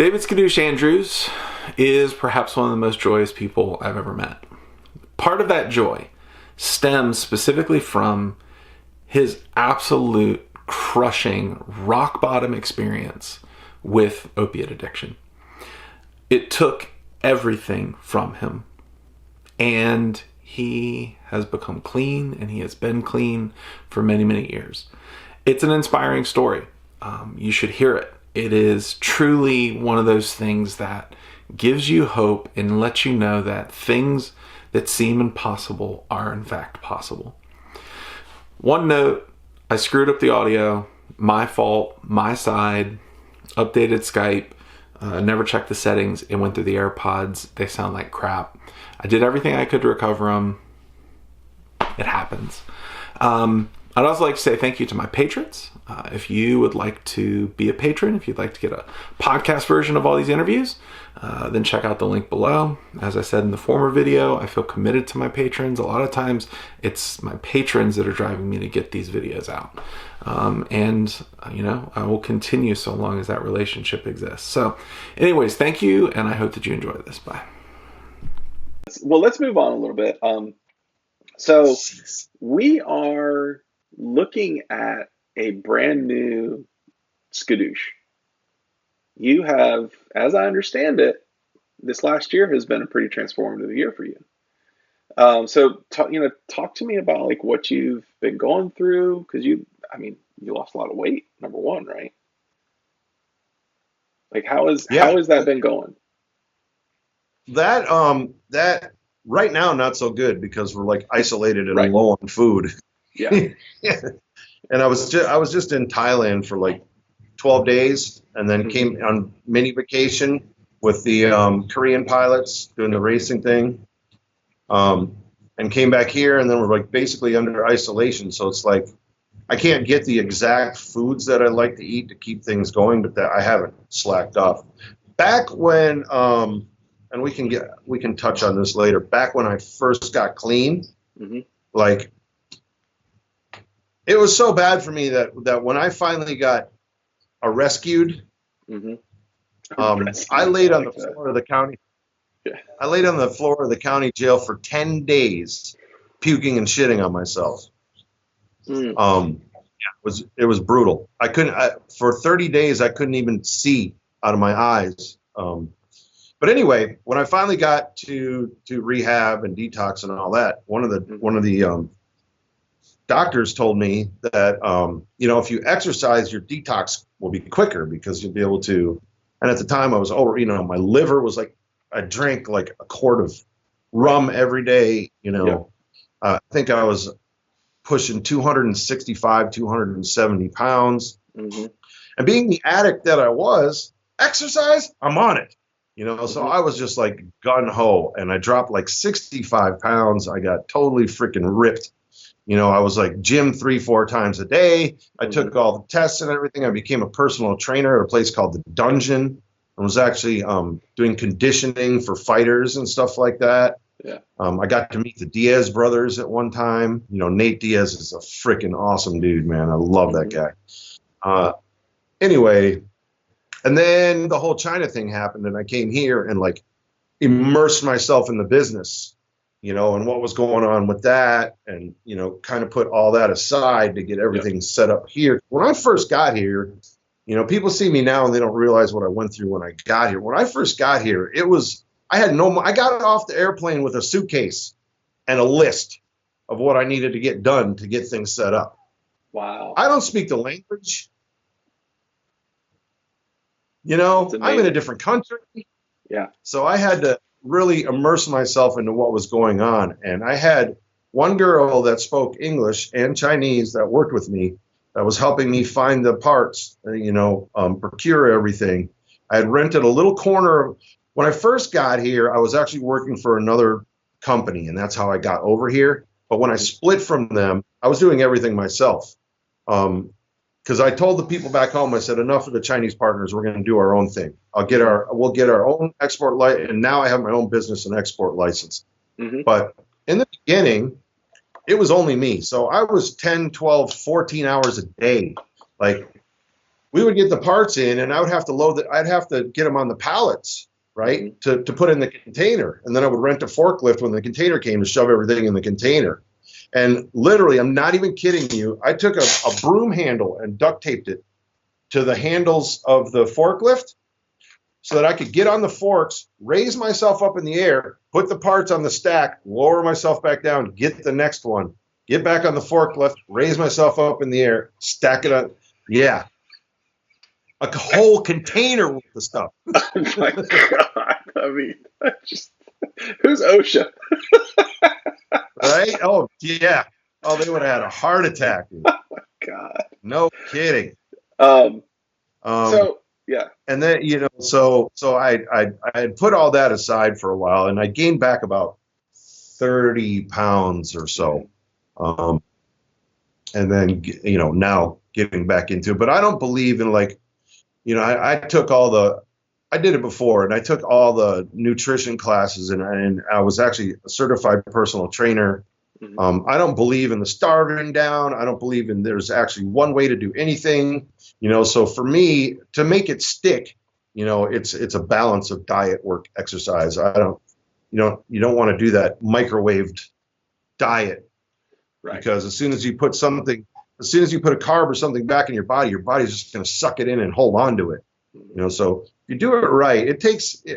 David Skidoosh Andrews is perhaps one of the most joyous people I've ever met. Part of that joy stems specifically from his absolute crushing rock bottom experience with opiate addiction. It took everything from him, and he has become clean, and he has been clean for many, many years. It's an inspiring story. You should hear it. It is truly one of those things that gives you hope and lets you know that things that seem impossible are in fact possible. One note, I screwed up the audio. My fault, my side. Updated Skype. Never checked the settings. It went through the AirPods. They sound like crap. I did everything I could to recover them. It happens. I'd also like to say thank you to my patrons. If you would like to be a patron, if you'd like to get a podcast version of all these interviews, then check out the link below. As I said in the former video, I feel committed to my patrons. A lot of times it's my patrons that are driving me to get these videos out. I will continue so long as that relationship exists. So anyways, thank you, and I hope that you enjoy this. Bye. Well, let's move on a little bit. So we are looking at a brand new Skidoosh. You have, as I understand it, this last year has been a pretty transformative year for you. So talk to me about like what you've been going through, because you lost a lot of weight, number one, right? Like how has that been going? That right now not so good because we're like isolated and low on food. Yeah. And I was just in Thailand for like 12 days and then came on mini vacation with the Korean pilots doing the racing thing. And came back here, and then we're like basically under isolation. So it's like I can't get the exact foods that I like to eat to keep things going, but that I haven't slacked off. Back when and we can touch on this later. Back when I first got clean, like it was so bad for me that when I finally got rescued, I laid on the floor of the county. Yeah. I laid on the floor of the county jail for 10 days, puking and shitting on myself. It was brutal. For 30 days I couldn't even see out of my eyes. But anyway, when I finally got to rehab and detox and all that, one of the doctors told me that if you exercise, your detox will be quicker because you'll be able to. And at the time I was over, my liver was like, I drank like a quart of rum every day. I think I was pushing 265, 270 pounds. And being the addict that I was, exercise, I'm on it. So I was just like gun ho, and I dropped like 65 pounds. I got totally freaking ripped. I was like gym 3-4 times a day. I took all the tests and everything. I became a personal trainer at a place called the Dungeon. I was actually doing conditioning for fighters and stuff like that. Yeah. I got to meet the Diaz brothers at one time. Nate Diaz is a freaking awesome dude, man. I love that guy. Anyway, and then the whole China thing happened, and I came here and like immersed myself in the business, and what was going on with that, and kind of put all that aside to get everything set up here. When I first got here, people see me now and they don't realize what I went through when I got here. When I first got here, I got off the airplane with a suitcase and a list of what I needed to get done to get things set up. Wow. I don't speak the language. I'm in a different country. Yeah. So I had to really immerse myself into what was going on. And I had one girl that spoke English and Chinese that worked with me that was helping me find the parts, procure everything. I had rented a little corner. When I first got here, I was actually working for another company, and that's how I got over here. But when I split from them, I was doing everything myself. Because I told the people back home, I said, enough of the Chinese partners. We're going to do our own thing. We'll get our own export license, and now I have my own business and export license. But in the beginning, it was only me. So I was 10, 12, 14 hours a day, like we would get the parts in, and I would have to I'd have to get them on the pallets, right, to put in the container. And then I would rent a forklift when the container came to shove everything in the container. And literally, I'm not even kidding you, I took a broom handle and duct taped it to the handles of the forklift so that I could get on the forks, raise myself up in the air, put the parts on the stack, lower myself back down, get the next one, get back on the forklift, raise myself up in the air, stack it on. Yeah. A whole container with the stuff. Oh my God. I mean, who's OSHA? Right? Oh, yeah. Oh, they would have had a heart attack. Oh my God. No kidding. So, yeah. And then, so I had put all that aside for a while, and I gained back about 30 pounds or so. And then, now getting back into it. But I don't believe in I did it before, and I took all the nutrition classes, and I was actually a certified personal trainer. I don't believe in the starving down. I don't believe in there's actually one way to do anything, so for me to make it stick, it's a balance of diet, work, exercise. You don't want to do that microwaved diet, right? Because as soon as you put a carb or something back in your body's just going to suck it in and hold on to it. So if you do it right,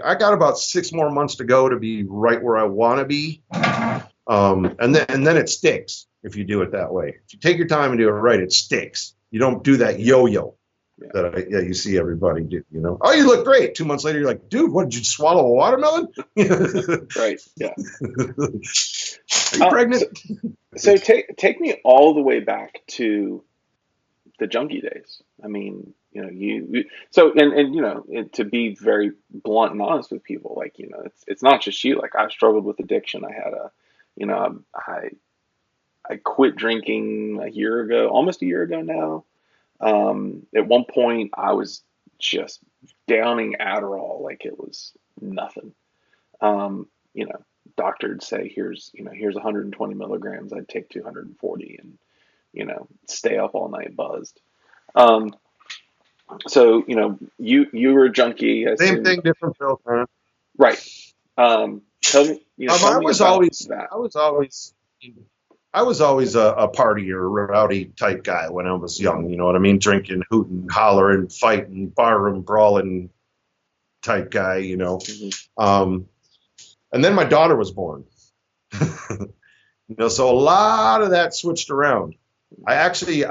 I got about 6 more months to go to be right where I want to be. And then it sticks if you do it that way. If you take your time and do it right, it sticks. You don't do that yo-yo that you see everybody do, Oh, you look great. 2 months later, you're like, dude, what, did you swallow a watermelon? Right. Yeah. Are you pregnant? So take me all the way back to the junkie days. I mean, to be very blunt and honest with people, it's not just you. Like, I've struggled with addiction. I had I quit drinking almost a year ago now. At one point I was just downing Adderall like it was nothing. Doctor would say, here's 120 milligrams. I'd take 240 and, stay up all night buzzed. So, you were a junkie. Same thing, different pill, huh? Right. Tell me I was always that. I was always a partier, rowdy type guy when I was young. You know what I mean? Drinking, hooting, hollering, fighting, barroom, brawling type guy. And then my daughter was born. So a lot of that switched around. I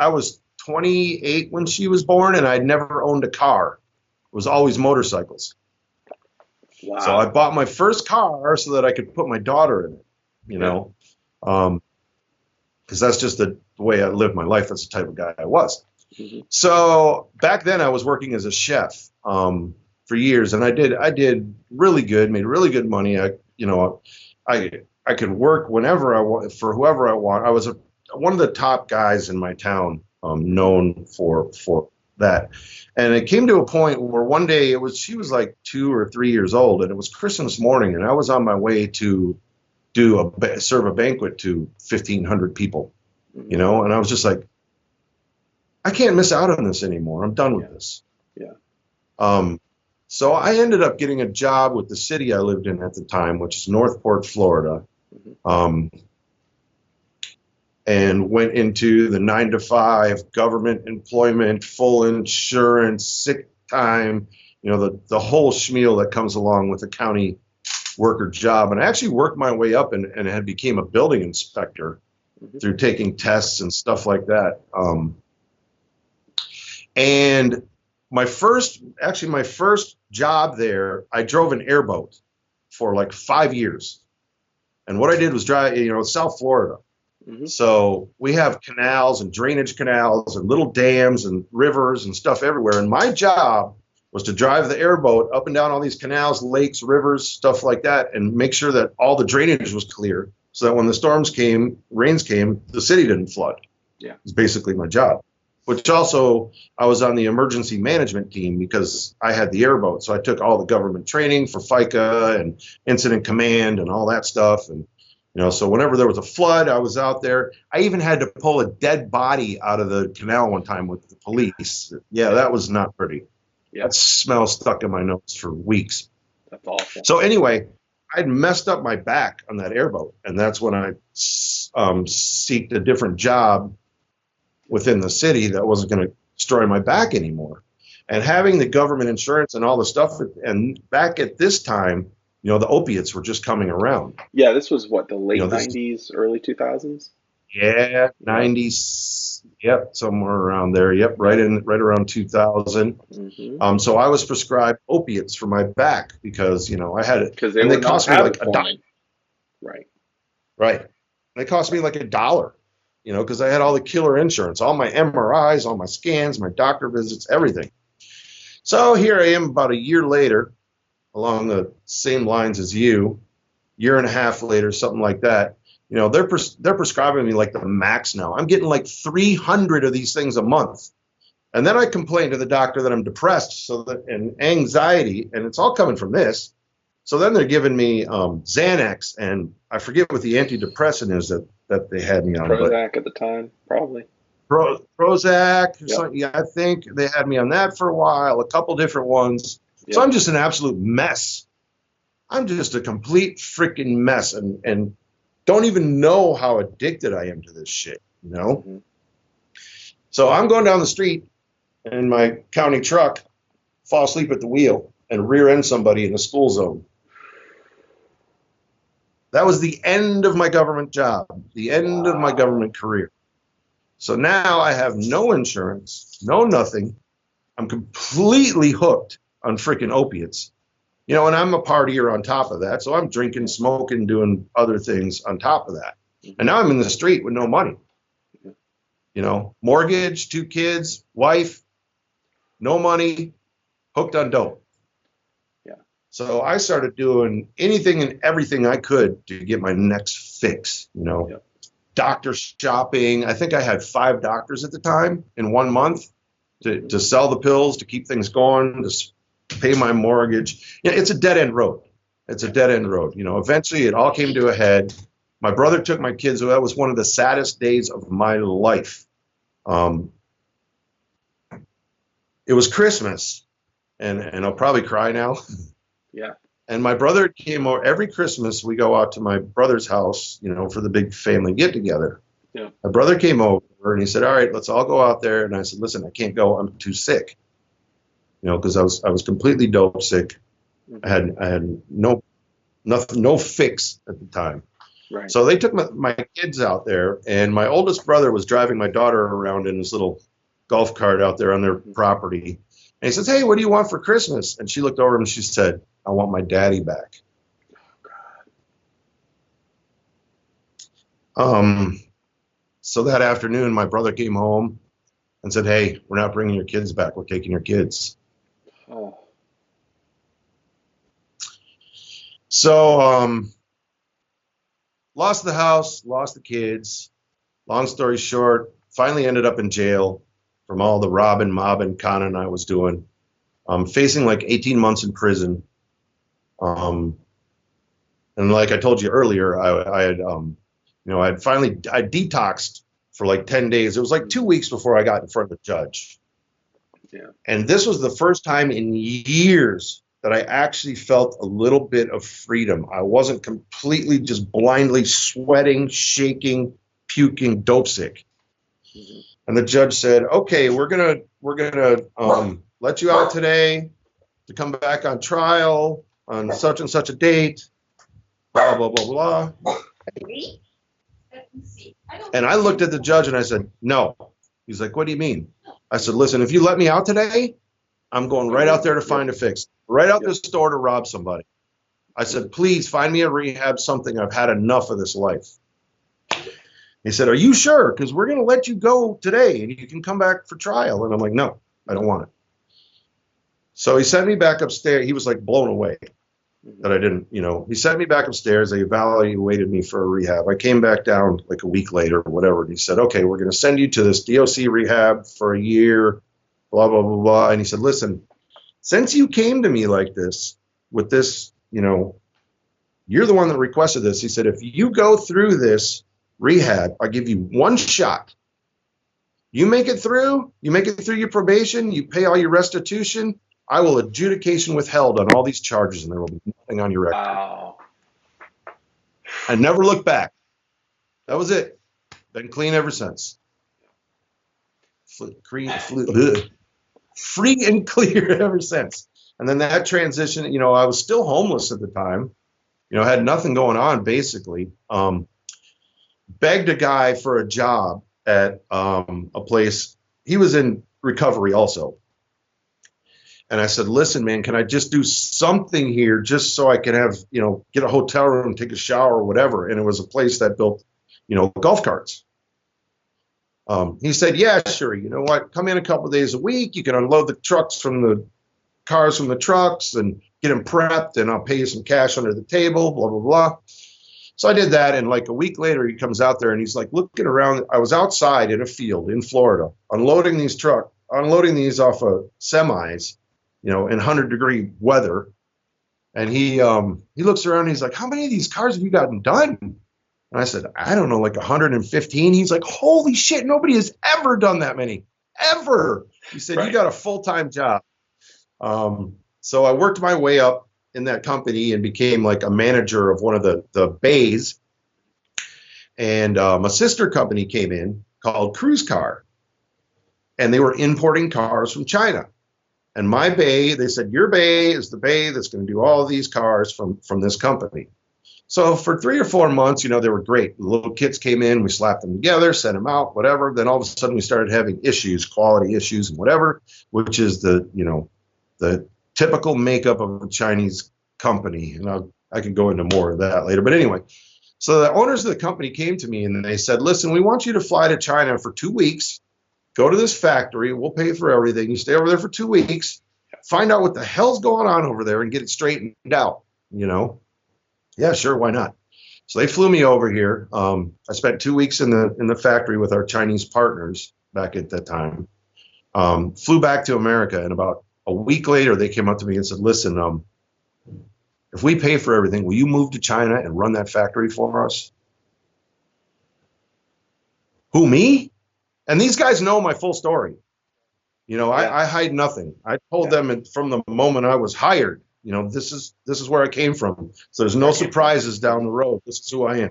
was 28 when she was born, and I'd never owned a car. It was always motorcycles. Wow. So I bought my first car so that I could put my daughter in it, because that's just the way I lived my life. That's the type of guy I was. Mm-hmm. So back then I was working as a chef for years, and I did really good, made really good money. I could work whenever I want for whoever I want. I was one of the top guys in my town, known for that. And it came to a point where one day she was like 2 or 3 years old, and it was Christmas morning, and I was on my way to serve a banquet to 1,500 people, and I was just like, I can't miss out on this anymore. I'm done with this. Yeah. So I ended up getting a job with the city I lived in at the time, which is Northport, Florida. And went into the 9-to-5 government employment, full insurance, sick time, the whole schmeal that comes along with a county worker job. And I actually worked my way up and had became a building inspector through taking tests and stuff like that. And my first job there, I drove an airboat for like 5 years. And what I did was drive, South Florida. Mm-hmm. So we have canals and drainage canals and little dams and rivers and stuff everywhere. And my job was to drive the airboat up and down all these canals, lakes, rivers, stuff like that, and make sure that all the drainage was clear so that when the rains came, the city didn't flood. Yeah. It's basically my job. Which also, I was on the emergency management team because I had the airboat. So I took all the government training for FICA and incident command and all that stuff. And So whenever there was a flood, I was out there. I even had to pull a dead body out of the canal one time with the police. Yeah, that was not pretty. Yeah. That smell stuck in my nose for weeks. That's awful. So anyway, I'd messed up my back on that airboat, and that's when I seeked a different job within the city that wasn't going to destroy my back anymore. And having the government insurance and all the stuff, and back at this time, the opiates were just coming around. Yeah, this was what, the late 90s, early 2000s? Yeah, 90s. Yep, somewhere around there. Yep, right around 2000. Mm-hmm. So I was prescribed opiates for my back because I had it. Because they cost me like $1. Right. Right. They cost me like $1. Because I had all the killer insurance, all my MRIs, all my scans, my doctor visits, everything. So here I am about a year later, along the same lines as you, year and a half later, something like that. They're prescribing me like the max now. I'm getting like 300 of these things a month. And then I complain to the doctor that I'm depressed and anxiety, and it's all coming from this. So then they're giving me Xanax, and I forget what the antidepressant is that they had me on. Prozac at the time, probably. Prozac or something. Yeah, I think they had me on that for a while, a couple different ones. Yep. So I'm just an absolute mess. I'm just a complete freaking mess, and don't even know how addicted I am to this shit, Mm-hmm. So I'm going down the street in my county truck, fall asleep at the wheel, and rear end somebody in a school zone. That was the end of my government job, the end of my government career. So now I have no insurance, no nothing. I'm completely hooked on freaking opiates. And I'm a partier on top of that. So I'm drinking, smoking, doing other things on top of that. And now I'm in the street with no money. Mortgage, 2 kids, wife, no money, hooked on dope. So I started doing anything and everything I could to get my next fix, Doctor shopping. I think I had 5 doctors at the time in 1 month to sell the pills, to keep things going, to pay my mortgage. It's a dead end road. It's a dead end road. Eventually it all came to a head. My brother took my kids. So that was one of the saddest days of my life. It was Christmas, and I'll probably cry now. Yeah. And my brother came over every Christmas. We go out to my brother's house, for the big family get together. Yeah. My brother came over and he said, "All right, let's all go out there." And I said, "Listen, I can't go. I'm too sick." Because I was completely dope sick. Mm-hmm. I had no fix at the time. Right. So they took my kids out there, and my oldest brother was driving my daughter around in his little golf cart out there on their property. And he says, "Hey, what do you want for Christmas?" And she looked over and she said, "I want my daddy back." So that afternoon, my brother came home and said, "Hey, we're not bringing your kids back. We're taking your kids." Oh. So, lost the house, lost the kids. Long story short, finally ended up in jail from all the robbing, mobbing, conning I was doing. Facing like 18 months in prison. And like I told you earlier, I had, I detoxed for like 10 days. It was like 2 weeks before I got in front of the judge. Yeah. And this was the first time in years that I actually felt a little bit of freedom. I wasn't completely just blindly sweating, shaking, puking, dope sick. Mm-hmm. And the judge said, "Okay, we're gonna let you out today to come back on trial on such and such a date, blah, blah, blah, blah." And I looked at the judge and I said, "No." He's like, "What do you mean?" I said, "Listen, if you let me out today, I'm going right out there to find a fix, right out this door to rob somebody." I said, "Please find me a rehab, something. I've had enough of this life." He said, "Are you sure? Because we're going to let you go today and you can come back for trial." And I'm like, "No, I don't want it." So he sent me back upstairs. He was like blown away that I didn't, he sent me back upstairs. They evaluated me for a rehab. I came back down like a week later or whatever. And he said, "Okay, we're going to send you to this DOC rehab for a year, blah, blah, blah, blah." And he said, "Listen, since you came to me like this, with this, you're the one that requested this. He said, if you go through this rehab, I give you one shot. You make it through your probation, you pay all your restitution, I will adjudication withheld on all these charges, and there will be nothing on your record. Wow. I never looked back. That was it. Been clean ever since. Free and clear ever since. And then that transition, you know, I was still homeless at the time. You know, had nothing going on, basically. Begged a guy for a job at a place. He was in recovery also. And I said, listen, man, can I just do something here just so I can have, you know, get a hotel room, take a shower or whatever. And it was a place that built, you know, golf carts. He said, yeah, sure. You know what? Come in a couple of days a week. You can unload the trucks from the cars from the trucks and get them prepped, and I'll pay you some cash under the table, blah, blah, blah. So I did that. And like a week later, he comes out there and he's like looking around. I was outside in a field in Florida, unloading these off of semis, you know, in 100-degree weather. And he looks around and he's like, how many of these cars have you gotten done? And I said, I don't know, like 115. He's like, holy shit, nobody has ever done that many, ever. He said, right. You got a full-time job. So I worked my way up in that company and became like a manager of one of the bays. And a sister company came in called Cruise Car. And they were importing cars from China. And my bay, they said, your bay is the bay that's going to do all of these cars from this company. So for 3 or 4 months, you know, they were great. The little kids came in, we slapped them together, sent them out, whatever. Then all of a sudden we started having issues, quality issues and whatever, which is the typical makeup of a Chinese company. And I can go into more of that later. But anyway, so the owners of the company came to me and they said, listen, we want you to fly to China for 2 weeks, go to this factory, we'll pay for everything. You stay over there for 2 weeks, find out what the hell's going on over there and get it straightened out, you know? Yeah, sure, why not? So they flew me over here. I spent 2 weeks in the factory with our Chinese partners back at that time. Flew back to America, and about a week later, they came up to me and said, listen, if we pay for everything, will you move to China and run that factory for us? Who, me? And these guys know my full story. You know, yeah. I hide nothing. I told them from the moment I was hired, you know, this is where I came from. So there's no surprises down the road. This is who I am.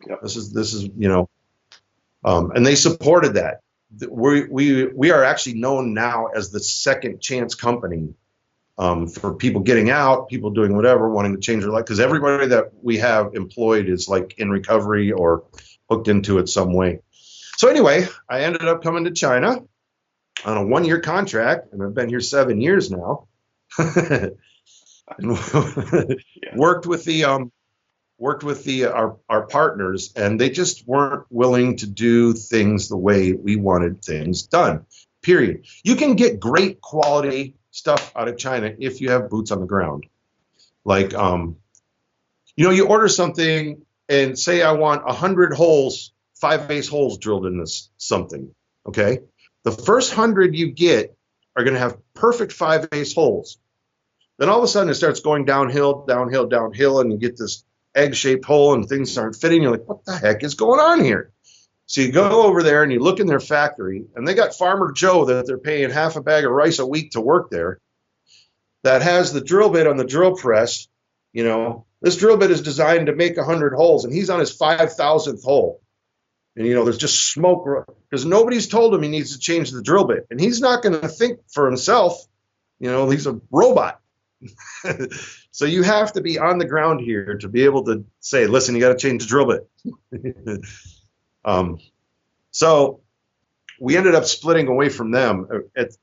Yep. This is you know, and they supported that. We are actually known now as the second chance company for people getting out, people doing whatever, wanting to change their life. Because everybody that we have employed is like in recovery or hooked into it some way. So anyway, I ended up coming to China on a 1-year contract, and I've been here 7 years now. And worked with our partners, and they just weren't willing to do things the way we wanted things done. Period. You can get great quality stuff out of China if you have boots on the ground. Like, you know, you order something and say I want 100 holes, 5-ace holes drilled in this something. Okay, the first 100 you get are going to have perfect 5-ace holes. Then all of a sudden it starts going downhill, downhill, downhill, and you get this egg-shaped hole and things aren't fitting. You're like, what the heck is going on here? So you go over there and you look in their factory, and they got Farmer Joe that they're paying half a bag of rice a week to work there that has the drill bit on the drill press. You know, this drill bit is designed to make 100 holes, and he's on his 5,000th hole. And, you know, there's just smoke because nobody's told him he needs to change the drill bit. And he's not going to think for himself. You know, he's a robot. So you have to be on the ground here to be able to say, listen, you got to change the drill bit. So we ended up splitting away from them.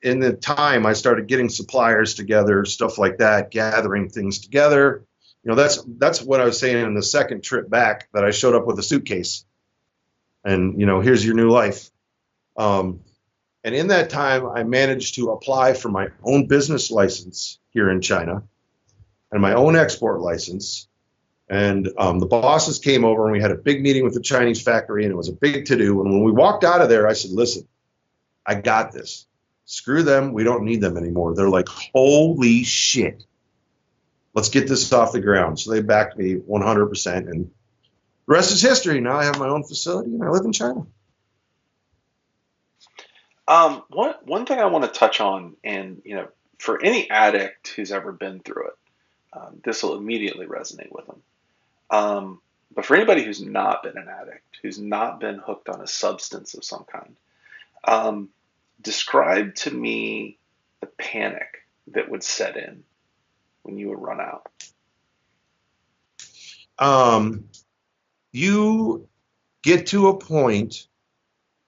In the time, I started getting suppliers together, stuff like that, gathering things together. You know, that's what I was saying in the second trip back, that I showed up with a suitcase. And, you know, here's your new life. And in that time, I managed to apply for my own business license here in China and my own export license. And the bosses came over and we had a big meeting with the Chinese factory, and it was a big to-do. And when we walked out of there, I said, listen, I got this. Screw them. We don't need them anymore. They're like, holy shit. Let's get this off the ground. So they backed me 100%. And the rest is history. Now I have my own facility and I live in China. One thing I want to touch on, and for any addict who's ever been through it, this will immediately resonate with them. But for anybody who's not been an addict, who's not been hooked on a substance of some kind, describe to me the panic that would set in when you would run out. You get to a point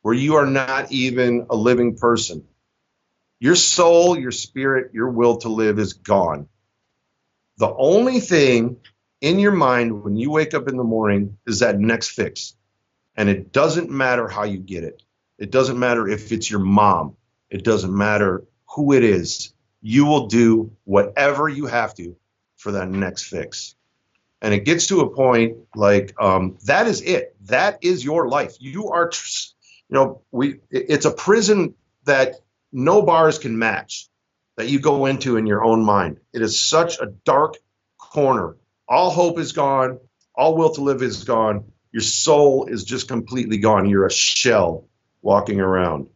where you are not even a living person. Your soul, your spirit, your will to live is gone. The only thing in your mind when you wake up in the morning is that next fix. And it doesn't matter how you get it. It doesn't matter if it's your mom. It doesn't matter who it is. You will do whatever you have to for that next fix. And it gets to a point like that is it. That is your life. You are, it's a prison that no bars can match, that you go into in your own mind. It is such a dark corner. All hope is gone. All will to live is gone. Your soul is just completely gone. You're a shell walking around.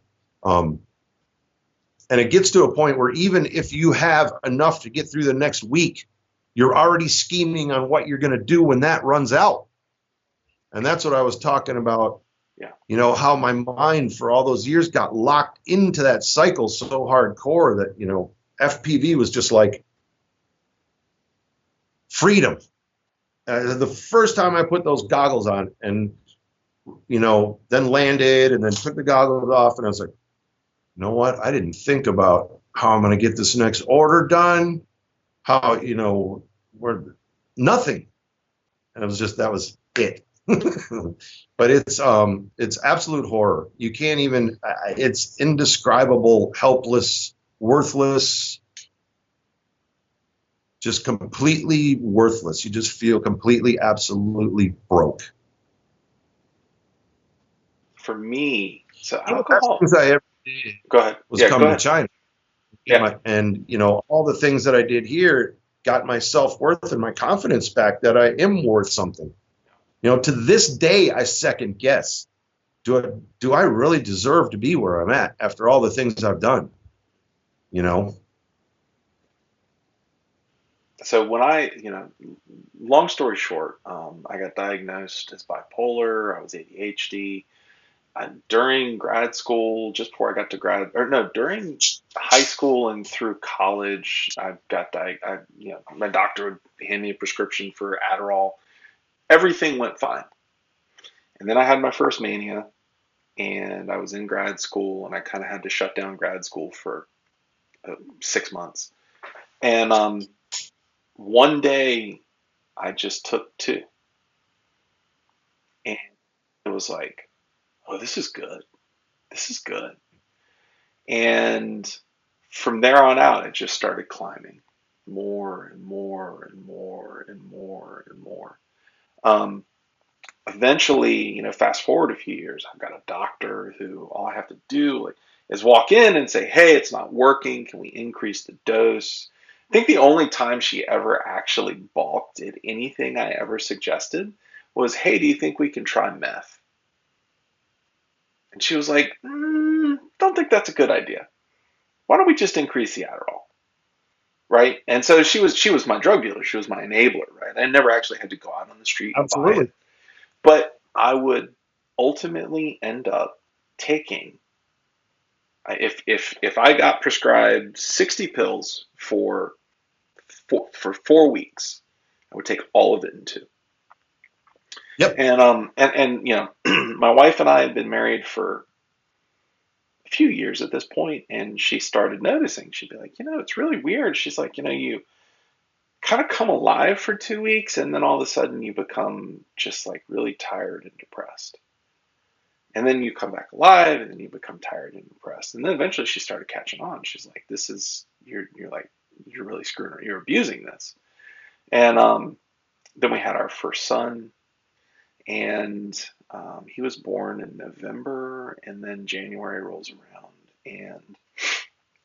And it gets to a point where even if you have enough to get through the next week, you're already scheming on what you're going to do when that runs out. And that's what I was talking about. Yeah. How my mind for all those years got locked into that cycle so hardcore that, FPV was just like freedom. The first time I put those goggles on and, then landed and then took the goggles off and I was like, you know what? I didn't think about how I'm going to get this next order done. How, where nothing. And that was it. But it's absolute horror. You can't even, it's indescribable, helpless, worthless, just completely worthless. You just feel completely, absolutely broke. For me, so alcohol. The best things I ever did Go ahead. was come go to ahead. China. Yeah. And, all the things that I did here got my self-worth and my confidence back that I am worth something. To this day, I second guess. Do I really deserve to be where I'm at after all the things I've done? So when long story short, I got diagnosed as bipolar. I was ADHD. During grad school, just before I got to during high school and through college, I got my doctor would hand me a prescription for Adderall. Everything went fine. And then I had my first mania and I was in grad school and I kind of had to shut down grad school for 6 months. And one day I just took 2. And it was like, oh, this is good. This is good. And from there on out, it just started climbing more and more and more and more and more. Eventually, fast forward a few years, I've got a doctor who all I have to do is walk in and say, hey, it's not working. Can we increase the dose? I think the only time she ever actually balked at anything I ever suggested was, hey, do you think we can try meth? And she was like, don't think that's a good idea. Why don't we just increase the Adderall? Right? And so she was my drug dealer. She was my enabler, right? I never actually had to go out on the street and buy it. But I would ultimately end up taking, if I got prescribed 60 pills for 4 weeks, I would take all of it in 2. Yep. And my wife and I had been married for a few years at this point, and she started noticing. She'd be like, it's really weird. She's like, you kind of come alive for 2 weeks, and then all of a sudden you become just like really tired and depressed. And then you come back alive, and then you become tired and depressed. And then eventually she started catching on. She's like, you're really screwing her. You're abusing this. And then we had our first son, and he was born in November, and then January rolls around. And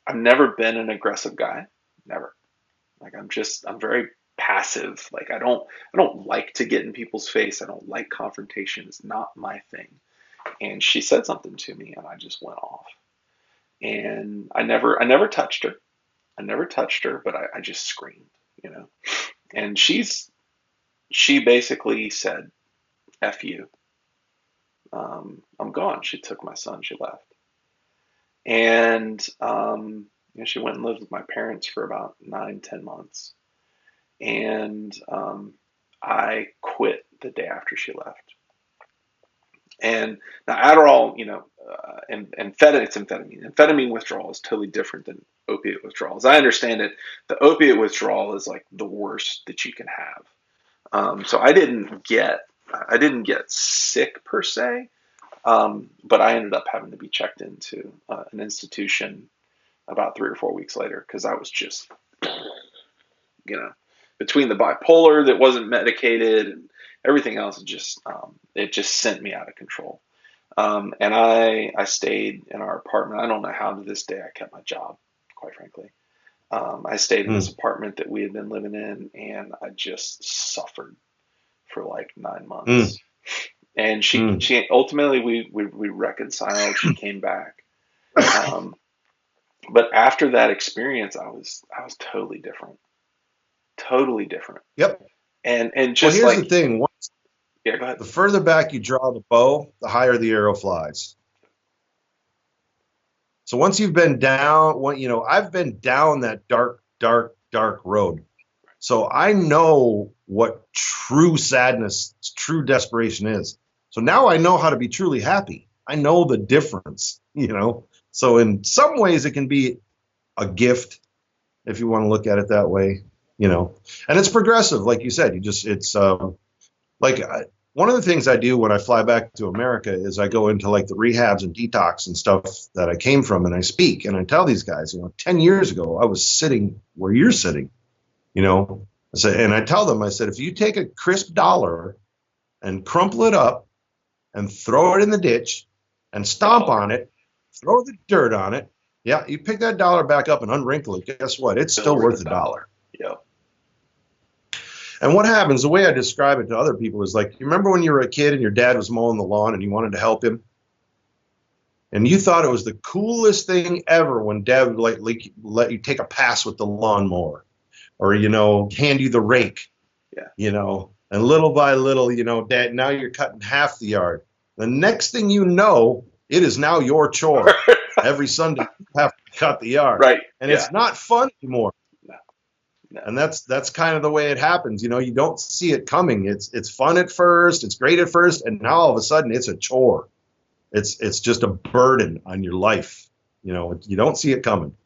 I've never been an aggressive guy. Never. Like I'm very passive. Like I don't like to get in people's face. I don't like confrontation. It's not my thing. And she said something to me, and I just went off. And I never touched her. I never touched her, but I just screamed, you know. And she basically said, "F you. I'm gone." She took my son. She left. And she went and lived with my parents for about 9, 10 months. And I quit the day after she left. And now Adderall, and it's amphetamine. Amphetamine withdrawal is totally different than opiate withdrawal. As I understand it, the opiate withdrawal is like the worst that you can have. So I didn't get sick per se, but I ended up having to be checked into an institution about 3 or 4 weeks later because I was just, between the bipolar that wasn't medicated and everything else, it just sent me out of control. And I stayed in our apartment. I don't know how to this day I kept my job, quite frankly. I stayed in this apartment that we had been living in, and I just suffered for like 9 months. And she ultimately we reconciled. She came back. But after that experience, I was totally different. Totally different. Yep. And just here's the thing. Yeah, go ahead. The further back you draw the bow, the higher the arrow flies. So once you've been down, I've been down that dark, dark, dark road. So I know what true sadness, true desperation is. So now I know how to be truly happy. I know the difference, So in some ways it can be a gift if you want to look at it that way, And it's progressive, like you said. One of the things I do when I fly back to America is I go into like the rehabs and detox and stuff that I came from, and I speak and I tell these guys, 10 years ago, I was sitting where you're sitting, and I tell them, I said, if you take a crisp dollar and crumple it up and throw it in the ditch and stomp on it, throw the dirt on it. Yeah. You pick that dollar back up and unwrinkle it. Guess what? It's still worth $1. Yeah. And what happens, the way I describe it to other people is like, you remember when you were a kid and your dad was mowing the lawn and you wanted to help him? And you thought it was the coolest thing ever when dad would let you take a pass with the lawnmower or, hand you the rake, and little by little, dad, now you're cutting half the yard. The next thing you know, it is now your chore. Every Sunday you have to cut the yard. Right. And it's not fun anymore. No. And that's kind of the way it happens. You don't see it coming. It's fun at first. It's great at first. And now all of a sudden it's a chore. It's just a burden on your life. You don't see it coming.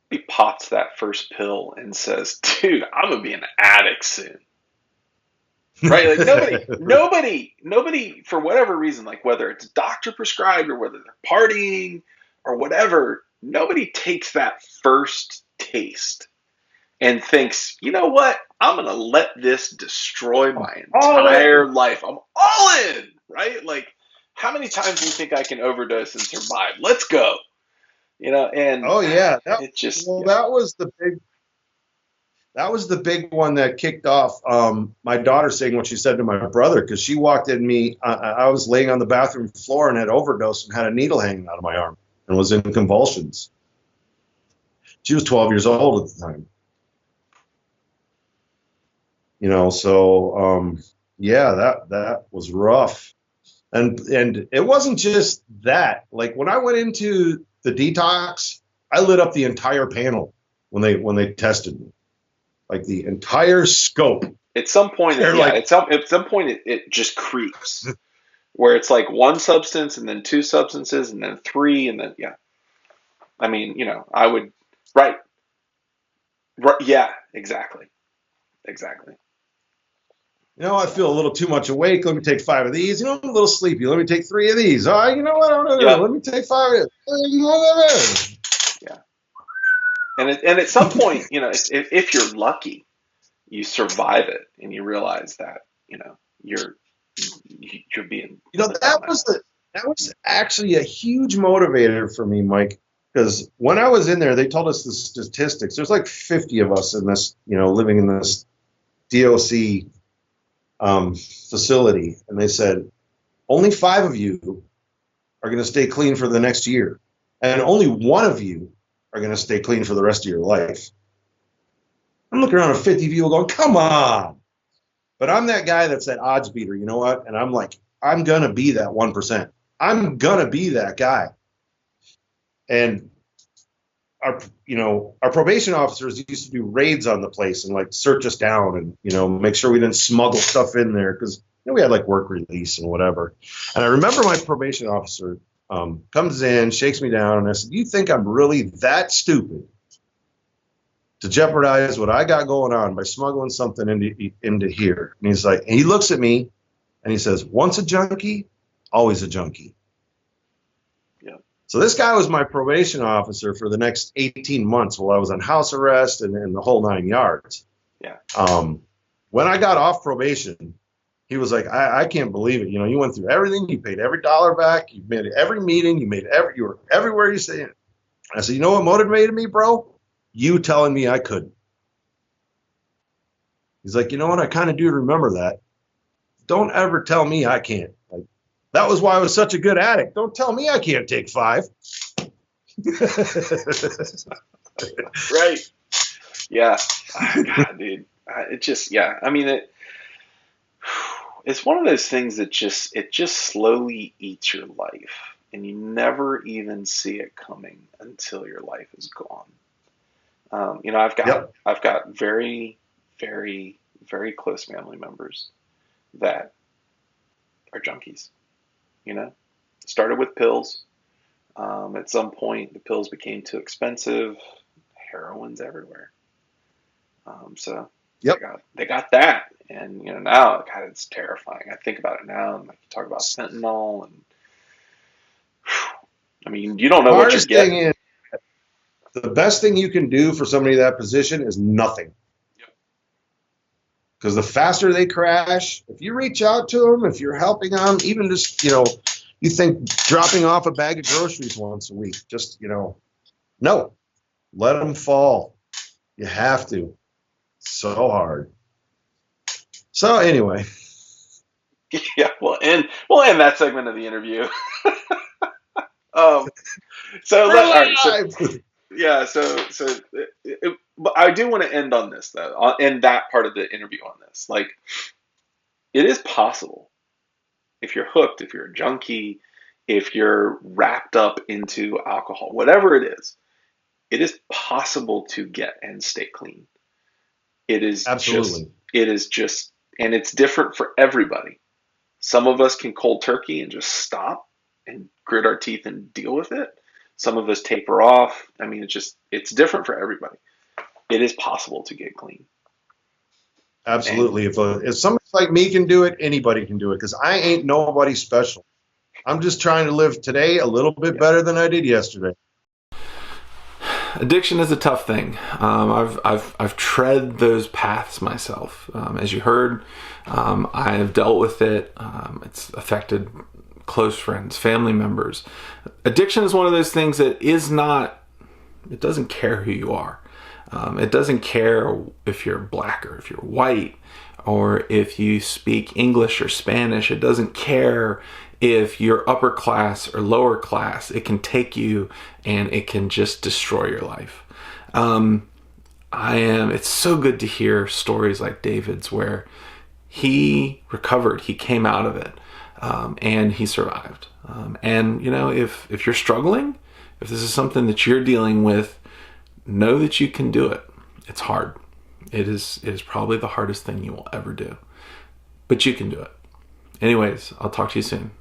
He pops that first pill and says, dude, I'm going to be an addict soon. Right? Like nobody, for whatever reason, like whether it's doctor prescribed or whether they're partying or whatever, nobody takes that first taste and thinks, you know what? I'm going to let this destroy my entire life. I'm all in, right? Like, how many times do you think I can overdose and survive? Let's go. And oh yeah, that was the big one that kicked off my daughter saying what she said to my brother, because she walked in me. I was laying on the bathroom floor and had overdosed and had a needle hanging out of my arm and was in convulsions. She was 12 years old at the time. That was rough. And it wasn't just that. Like when I went into the detox, I lit up the entire panel when they tested me. Like the entire scope. At some point, it just creeps, where it's like one substance and then two substances and then three and then I mean, I would right, yeah, exactly. I feel a little too much awake. Let me take 5 of these. I'm a little sleepy. Let me take 3 of these. You know what? Let me take 5 of these. Yeah. And at some point, if you're lucky, you survive it and you realize that, you're being. That was actually a huge motivator for me, Mike. Because when I was in there, they told us the statistics. There's like 50 of us in this, living in this DOC facility. And they said, only 5 of you are going to stay clean for the next year. And only 1 of you are going to stay clean for the rest of your life. I'm looking around at 50 people going, come on. But I'm that guy that's that odds beater, you know what? And I'm like, I'm going to be that 1%. I'm going to be that guy. And our probation officers used to do raids on the place and like search us down and, make sure we didn't smuggle stuff in there because we had like work release and whatever. And I remember my probation officer comes in, shakes me down, and I said, you think I'm really that stupid to jeopardize what I got going on by smuggling something into here? And he's like, and he looks at me and he says, once a junkie, always a junkie. Yeah. So this guy was my probation officer for the next 18 months while I was on house arrest and the whole 9 yards. Yeah. When I got off probation, he was like, I can't believe it. You went through everything. You paid every dollar back. You made every meeting. You were everywhere you say it. I said, you know what motivated me, bro? You telling me I couldn't. He's like, you know what? I kind of do remember that. Don't ever tell me I can't. Like, that was why I was such a good addict. Don't tell me I can't take 5. Right. Yeah. God, dude. It just, yeah. I mean, it's one of those things that just slowly eats your life, and you never even see it coming until your life is gone. I've got very, very, very close family members that are junkies. Started with pills. At some point, the pills became too expensive. Heroin's everywhere. So yep. they got that, and now, God, it's terrifying. I think about it now, and like you talk about fentanyl, and I mean, you don't know what you're getting. The best thing you can do for somebody in that position is nothing. Because the faster they crash, if you reach out to them, if you're helping them, even just, you think dropping off a bag of groceries once a week, just, no, let them fall. You have to. So hard. So anyway. Yeah, we'll end that segment of the interview. But I do want to end on this, though, end that part of the interview on this. Like, it is possible, if you're hooked, if you're a junkie, if you're wrapped up into alcohol, whatever it is possible to get and stay clean. It is absolutely. And it's different for everybody. Some of us can cold turkey and just stop and grit our teeth and deal with it. Some of us taper off. I mean, it's different for everybody. It is possible to get clean. Absolutely. If somebody like me can do it, anybody can do it, because I ain't nobody special. I'm just trying to live today a little bit better than I did yesterday. Addiction is a tough thing. I've tread those paths myself. As you heard, I have dealt with it. It's affected close friends, family members. Addiction is one of those things that it doesn't care who you are. It doesn't care if you're black or if you're white or if you speak English or Spanish. It doesn't care if you're upper class or lower class. It can take you and it can just destroy your life. It's so good to hear stories like David's where he recovered, he came out of it, and he survived. If you're struggling, if this is something that you're dealing with, know that you can do it. It's hard. It is probably the hardest thing you will ever do, but you can do it. Anyways, I'll talk to you soon.